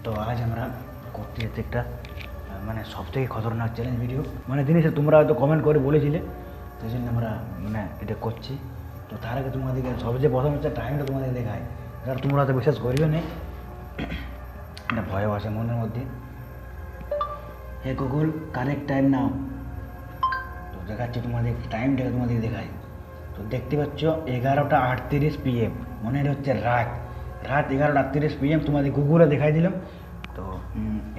তো আজ আমরা করতে যাচ্ছি একটা মানে সবথেকে খতরনাক চ্যালেঞ্জ ভিডিও, মানে জিনিসটা তোমরা হয়তো কমেন্ট করে বলেছিলে, সেই জন্য আমরা মানে এটা করছি। তো তার আগে তোমাদেরকে সবচেয়ে প্রথম হচ্ছে টাইমটা তোমাদের দেখায়, কারণ তোমরা হয়তো বিশ্বাস করিও নেই, এটা ভয়ও আছে মনের মধ্যে। হে গুগল কারেক্ট টাইম নাও। তো দেখাচ্ছি তোমাদের টাইমটাকে, তোমাদের দেখায়। তো দেখতে পাচ্ছ 11:38 PM, মনে হচ্ছে রাত 11:38 PM তোমাদের গুগলে দেখাই দিলাম। তো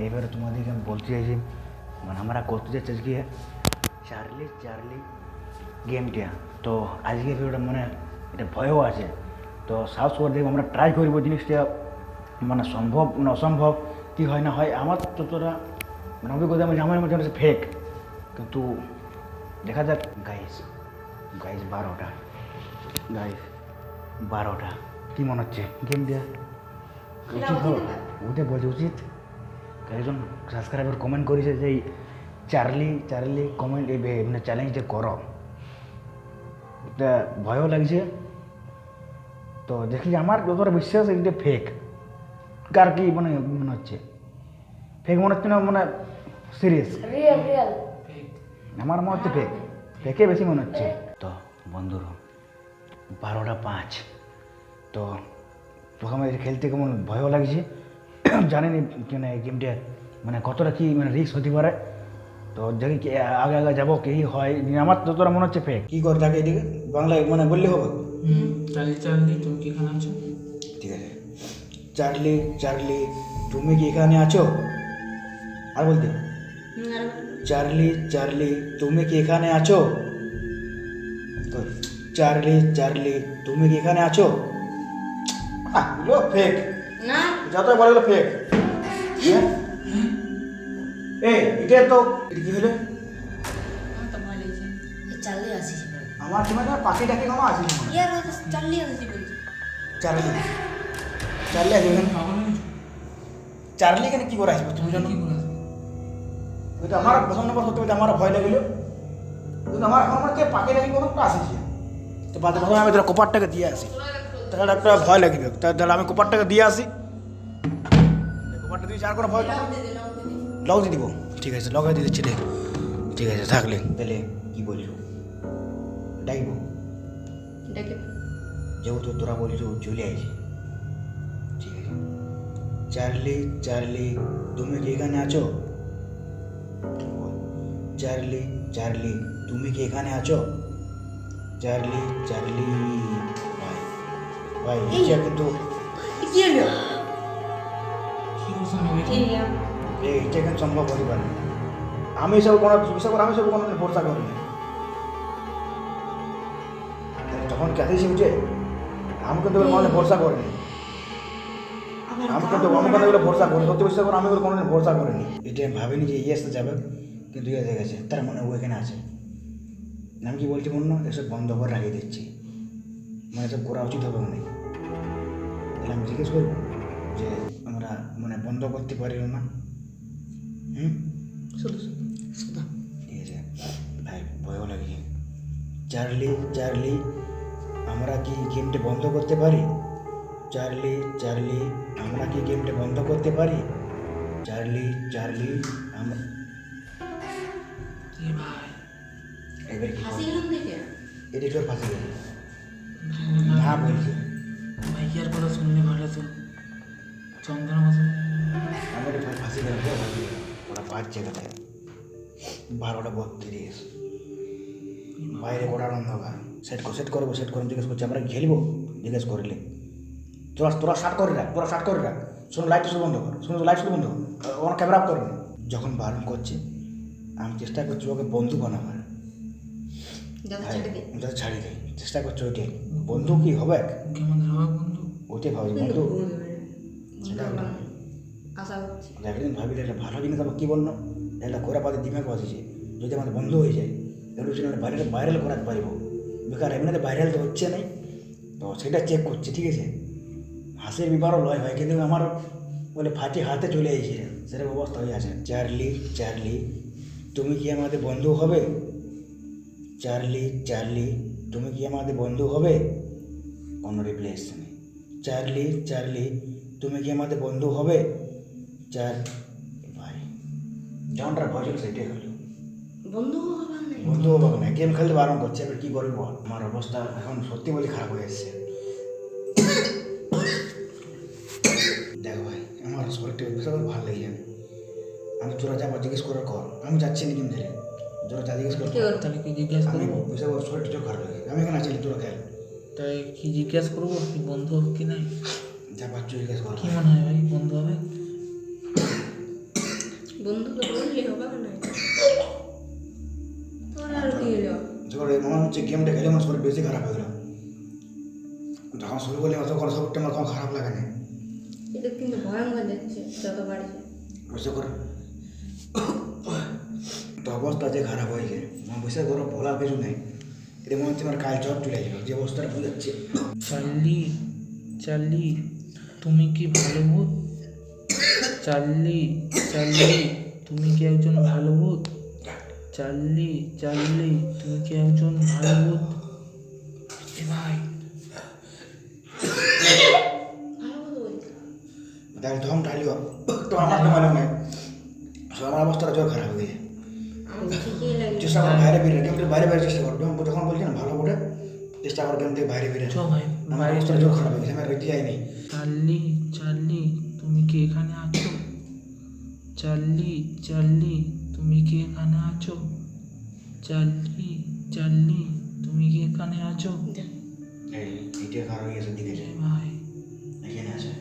এবারে তোমাদেরকে আমি বলতে চাইছি, মানে আমরা করতে যাচ্ছি আজকে চার্লি গেমটা। তো আজকে ভিডিওটা মানে এটা ভয়ও আছে, তো সাহস করে দেখবো, আমরা ট্রাই করবো জিনিসটা মানে সম্ভব না অসম্ভব, কী হয় না হয়। আমার যতটা মানে অভিজ্ঞতা মানে আমার মধ্যে হচ্ছে ফেক, কিন্তু দেখা যাক। গাইস 12টা, কী মনে হচ্ছে গেম দেওয়া উচিত হবে? ওটা বলছে উচিত। একজন সাবস্ক্রাইবার কমেন্ট করেছে যে চার্লি কমেন্ট মানে চ্যালেঞ্জটা করো, এটা ভয়ও লাগছে। তো দেখি আমার যতটা বিশ্বাস এটা ফেক, কার কি মানে মনে হচ্ছে ফেক মনে হচ্ছে না, মানে সিরিয়াস? আমার মনে হচ্ছে ফেকে বেশি মনে হচ্ছে। তো বন্ধুরা 12:05, তো প্রথমে খেলতে কেমন ভয়ও লাগছে, জানেনি মানে গেমটা মানে কতটা কি মানে রিস্ক হতে পারে। তো দেখি আগে যাবো কি হয়, আমার যতটা মনে হচ্ছে ফেক। কী করে থাকে এদিকে বাংলায় মানে বললে হবে? চার্লি তুমি কি এখানে আছো? ঠিক আছে, চার্লি তুমি কি এখানে আছো? আর বলতে চার্লি তুমি কি এখানে আছো? চার্লি তুমি কি এখানে আছো? ফেক না, যতই বলে গেলো ফেক। এটা তো এটা কি হলো? আমার তো ভয় লাগছে। চার্লি আসিস ভাই। আমার সময় তো পাখি ডাকে কোনো আসিস না। ইয়ার হয়তো চার্লি আসিস বলছি। চার্লি আসবে এখানে। পাগল হয়ে গেছো? চার্লি এখানে কি করে আসবে তুমি জানো? কি করে আসবে? কিন্তু আমার প্রথম নম্বর সত্যি বলতে আমার ভয় লাগলো, কিন্তু আমার এখন আমার কে পাখি ডাকি কোনো একটা আসিছে। তো বাদে প্রথমে আমি তোরা কোপারটাকে দিয়ে আসি, তাহলে একটা ভয় লাগবে। তাহলে আমি কোপারটাকে দিয়ে আসি, কোপারটা দিয়ে আর কোনো ভয় না, লক দিয়ে দিব। ঠিক আছে, লক দিয়ে দিচ্ছি রে। ঠিক আছে থাকলে তাহলে কি বলিস ডাকব, দেখে যেহেতু তোরা বলিস চলে আইছে। ঠিক আছে, চার্লি তুমি কি এখানে আছো? চার্লি তুমি কি এখানে আছো? চার্লি ভাই এটা কিন্তু কি হলো? কি করছো আমি কি হলো? এটা কিন্তু সম্ভব হতে পারে না। আমি সব কোনো বিশ্বাস করে আমি সব কোনো ভরসা করিনি। যখন কাঁদিয়েছি উঠে আমি কিন্তু কোনো ভরসা করিনি। আমি কিন্তু এগুলো ভরসা করি, সত্যি বিশ্বাস করে আমি এগুলো কোনো ভরসা করিনি। এটা আমি ভাবিনি যে ইয়েস যাবে, কিন্তু ইয়ে হয়ে গেছে। তার মানে ও এখানে আছে। আমি কি বলছি মনে এসব বন্ধ করে রাখিয়ে দিচ্ছি, মানে এসব করা উচিত হবে না। তাহলে আমি জিজ্ঞেস করবো যে আমরা মানে বন্ধ করতে পারি না? শুধু ঠিক আছে ভাই, ভয়ও লাগে। চার্লি আমরা কি গেমটা বন্ধ করতে পারি? চার্লি আমরা কি গেমটা বন্ধ করতে পারি? চার্লি আমরা কি ভাই? এবার কি হাসি করবো? গেলাম দেখে। এটা একটু ফাঁসি গেল না বলছি। ভাইয়ার কথা শুনলে ভালো তো চন্দ্রনা কথা। আমি এটা ফাঁসি গেলাম, ওরা বাজছে কোথায়? 12:32, বাইরে ওড়ার অন্ধকার। সেট করবো জিজ্ঞেস করছি আমরা খেলবো, জিজ্ঞেস করলে তোরা শার্ট করে রাখ। শোনো লাইট শুধু বন্ধ কর, ওর ক্যামেরা অফ করবে। যখন বারণ করছে আমি চেষ্টা করছি ওকে বন্ধু বানাবার, যাতে ছাড়ি দেয় চেষ্টা করছি। ওইটাই বন্ধু কি হবে, ওকে আমাদের হবে বন্ধু। ওইটাই ভাবছি বন্ধু। সেটা আশা করছি। একদিন ভাবি এটা ভালো জিনিস, আমার কী বললো এটা করে পাতে দিমাগ বাঁচিছে। যদি আমাদের বন্ধ হয়ে যায় এগুলো চ্যানেল ভাইরাল করাতে পারবো। বেকার এমনিতে ভাইরাল তো হচ্ছে নাই, তো সেটা চেক করছে। ঠিক আছে, হাসির ব্যাপারও লয় ভাই, কিন্তু আমার বলে ফাটি হাতে চলে এসেছে, সেরকম অবস্থা হয়ে আছে। চার্লি তুমি কি আমাদের বন্ধু হবে? চার্লি তুমি কি আমাদের বন্ধু হবে? কোনো রিপ্লাই এসছে না। চার্লি তুমি কি আমাদের বন্ধু হবে? চাল ভাই যেমনটা ভয় ছিল সেটাই হলো। বন্ধু হবার নাই। বন্ধু বাবু না গেম খেলতে বারণ করছে, এবার কী করবি বল? আমার অবস্থা এখন সত্যি বলে খারাপ হয়ে এসছে। দেখো ভাই আমার শরীরটা বিশাল ভালো লেগে যাবে। আমি তোরা যাবো জিজ্ঞেস করার কর, আমি যাচ্ছি না কিন্তু তোরা যা জিজ্ঞেস কর। কি করবো? তাহলে কি জিজ্ঞেস আমি করবো? বিশাল শরীরটা খারাপ হয়ে গেছে, আমি এখানে আছি তোরা খেল। তাই কি জিজ্ঞেস করবো কি বন্ধু হবে কি নাই? যা বাচ্চা জিজ্ঞেস কর। কি মনে হয় ভাই বন্ধু হবে? বন্ধু তো বললি হবে না। তোর আর কি হলো? যখন মনে হচ্ছে গেমটা খেলে আমার শরীর বেশি খারাপ হয়ে গেল। যখন শুরু করলে তখন শরীরটা আমার কোনো খারাপ লাগে না। এটা কিন্তু ভয়ঙ্কর যাচ্ছে যত বাড়ছে। বুঝতে কর তো অবস্থা যে খারাপ হয়ে গেছে, আমার বুঝতে করো বলার কিছু নেই। এটা মনে হচ্ছে আমার কাল জ্বর চলে যাবে যে অবস্থাটা বুঝাচ্ছে। চার্লি, চার্লি তুমি কি ভালো ভূত? চার্লি, চার্লি তুমি কি একজন ভালো ভূত? চার্লি, চার্লি তুমি কি একজন ভালো ভূত? এ ভাই ভালো কথা বলছি। দেখ ধম ঢালিও তো আমার তো ভালো নেই, আমার অবস্থাটা জ্বর খারাপ হয়ে গেছে। আমার ঠিকই লাগে। চেষ্টা কর বাইরে বেরিয়ে, গেম থেকে বাইরে বাইরে চেষ্টা কর। যখন বলছি না ভালো করে চেষ্টা কর গেম থেকে বাইরে বেরিয়ে। চ ভাই আমার বাইরে অবস্থাটা চলে জ্বর যাও। খারাপ হয়ে গেছে, আমি রেডি যাইনি। চার্লি, চার্লি তুমি কি এখানে আছো? চার্লি, চার্লি তুমি কি এখানে আছো? চার্লি, চার্লি তুমি কি এখানে আছো? এইটা খারাপ হয়ে গেছে দিকে এ ভাই এখানে আছে।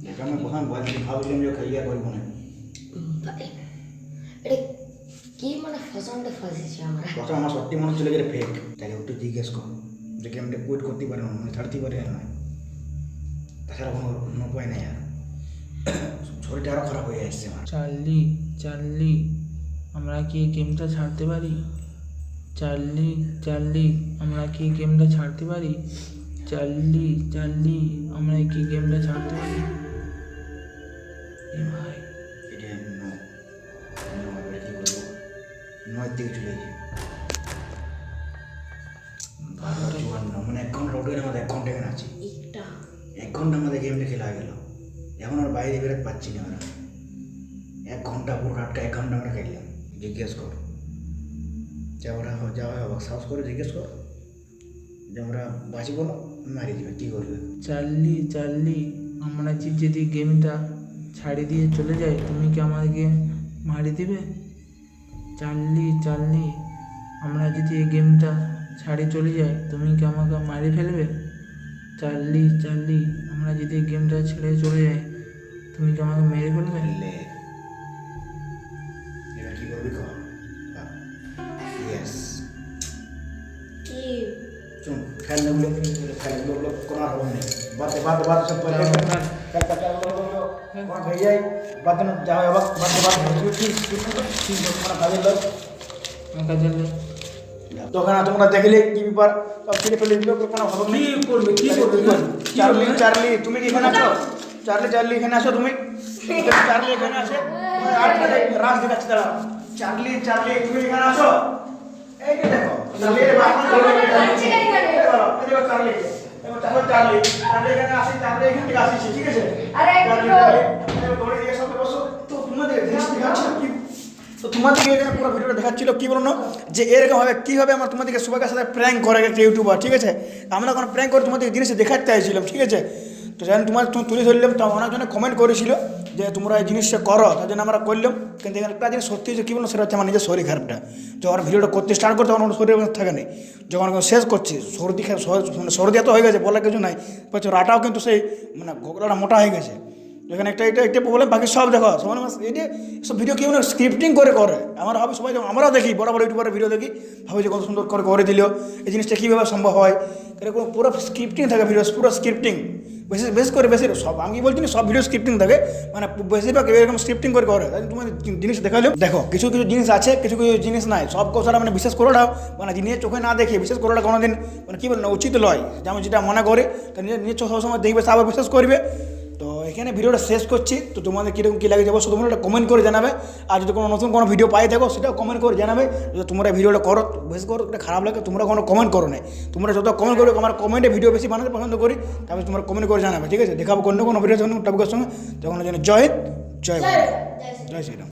দেখ আমি প্রথম বলছি ভাবছিলাম যে খাইয়া করবো না, এটা কি মানে ফসনটা ফাঁসিছে আমরা। প্রথম আমার সত্যি মনে চলে গেলে ফেক। তাহলে একটু জিজ্ঞেস কর যে গেমটা কুইট করতে পারে না, মানে ছাড়তে পারে না, তাছাড়া কোনো উপায় নেই। আর শরীরটা আরও খারাপ হয়ে আসছে আমার। চার্লি, চার্লি আমরা কি এই গেমটা ছাড়তে পারি? চার্লি, চার্লি আমরা কি এই গেমটা ছাড়তে পারি? চার্লি, চার্লি আমরা কি গেমটা ছাড়তে পারি? এ ভাই এটা এবার কী করবো, নয়ের দিকে চলে গিয়ে বারোটা চুয়ান্ন মানে 1 ঘন্টা রোডের আমাদের 1 ঘন্টা এখানে আছি। একটা 1 ঘন্টা আমাদের গেমটা খেলা হয়ে গেল, এখন আর বাইরে বেরোতে পারছি না আমরা। 1 ঘন্টা পুরো আটকা 1 ঘন্টা আমরা খেললাম। জিজ্ঞেস কর যে ওরা যা হয় অবাক সাহস করে জিজ্ঞেস কর যে আমরা বাঁচব না মারি দেবে, কী করবে? চার্লি, চার্লি আমরা যদি গেমটা ছাড়ি দিয়ে চলে যাই তুমি কি আমাদেরকে মারি দিবে? চার্লি, চার্লি আমরা যদি এই গেমটা ছাড়ি চলে যাই তুমি কি আমাকে মারি ফেলবে? চার্লি, চার্লি আমরা যদি এই গেমটা ছেড়ে চলে যাই তুমি কি আমাকে মেরে ফেলবে? লে এবার কী করবি কর। ইয়েস কি শুন খেলাগুলো খেলাগুলো কোনো আর হবে না, বাদে বাদে বাদে সব পরে কোনো হয়ে যায় বাদে না যা হয় অবাক বাদে বাদে ঠিক কোনো কাজের লোক আমার কাছে তখন তোমরা দেখলে কি ব্যাপার সব ছেড়ে ফেলে দিল, কোনো খবর নেই। কি করবে কি করবে চার্লি, চার্লি তুমি কি এখানে আছো? চার্লি, চার্লি এখানে আসো তুমি। চার্লি এখানে আছে, রাজ দেখাচ্ছি দাঁড়াও। চার্লি, চার্লি তুমি এখানে আসো। এই যে দেখো চার্লি এর বাবা চার্লি এবার চার্লি চার্লি চার্লি এখানে আসি, চার্লি এখান থেকে আসিছি, ঠিক আছে? চার্লি চার্লি দৌড়ে দিয়ে সামনে বসো। তো তোমাদের জিনিস দেখাচ্ছিল কি, তো তোমাদেরকে এখানে পুরো ভিডিওটা দেখাচ্ছিল কি বলো না যে এরকম হবে কীভাবে আমার তোমাদেরকে সবাইকার সাথে প্র্যাঙ্ক করে একটা ইউটিউবার, ঠিক আছে? আমরা কোনো প্র্যাঙ্ক করে তোমাদেরকে জিনিস দেখাতে চাইছিলাম, ঠিক আছে? তো যখন তোমার তুলে ধরলাম তো অনেকজনে কমেন্ট করেছিল যে তোমরা এই জিনিসটা করো, তার জন্য আমরা করলাম। কিন্তু এখানে একটা জিনিস সত্যি যে কী বলুন সেটা হচ্ছে আমার নিজের শরীর খারাপটা। যখন ভিডিওটা করতে স্টার্ট করতে তখন শরীর থাকে নেই, যখন শেষ করছি সর্দি মানে সর্দি এত হয়ে গেছে বলার কিছু নাই, বলছে রাটাও কিন্তু সেই মানে ঘোগলাটা মোটা হয়ে গেছে। এখানে একটা প্রবলেম, বাকি সব দেখো সবাই এটা সব ভিডিও কেউ না স্ক্রিপ্টিং করে আমরা ভাবি সবাই আমরাও দেখি বড় বড় ইউটিউবারের ভিডিও দেখি, ভাবি যে কত সুন্দর করে দিল, এই জিনিসটা কীভাবে সম্ভব হয়। এরকম পুরো স্ক্রিপ্টিং থাকে ভিডিও, পুরো স্ক্রিপ্টিং বেশি করে সব আমি বলছি না সব ভিডিও স্ক্রিপ্টিং থাকে, মানে বেশিরভাগ এরকম স্ক্রিপ্টিং করে তোমার জিনিস দেখালো। দেখো কিছু কিছু জিনিস আছে, কিছু কিছু জিনিস নাই, সব কথা মানে বিশ্বাস করাটাও মানে নিজের চোখে না দেখে বিশ্বাস করাটা কোনোদিন মানে কী বলে না উচিত নয়। যে আমি যেটা মনে করি তা নিজের চোখ সবসময় দেখবে আবার বিশ্বাস করবে। তো এখানে ভিডিওটা শেষ করছি। তো তোমাদের কীরকম কী লাগে যাবো শুধু তোমরা একটা কমেন্ট করে জানাবে। আর যদি কোনো নতুন কোনো ভিডিও পাই থাকো সেটাও কমেন্ট করে জানাবে। যদি তোমরা ভিডিওটা করো বেশি করো এটা খারাপ লাগে, তোমরা কোনো কমেন্ট করো না। তোমরা যত কমেন্ট করবে আমার কমেন্টে ভিডিও বেশি বানাতে পছন্দ করি, তারপরে তোমরা কমেন্ট করে জানাবে, ঠিক আছে? দেখাবো অন্য কোনো ভিডিওর সঙ্গে টপিকের সঙ্গে। তখন জন্য জয় হিন্দ, জয় ভারত, জয় শ্রীরাম।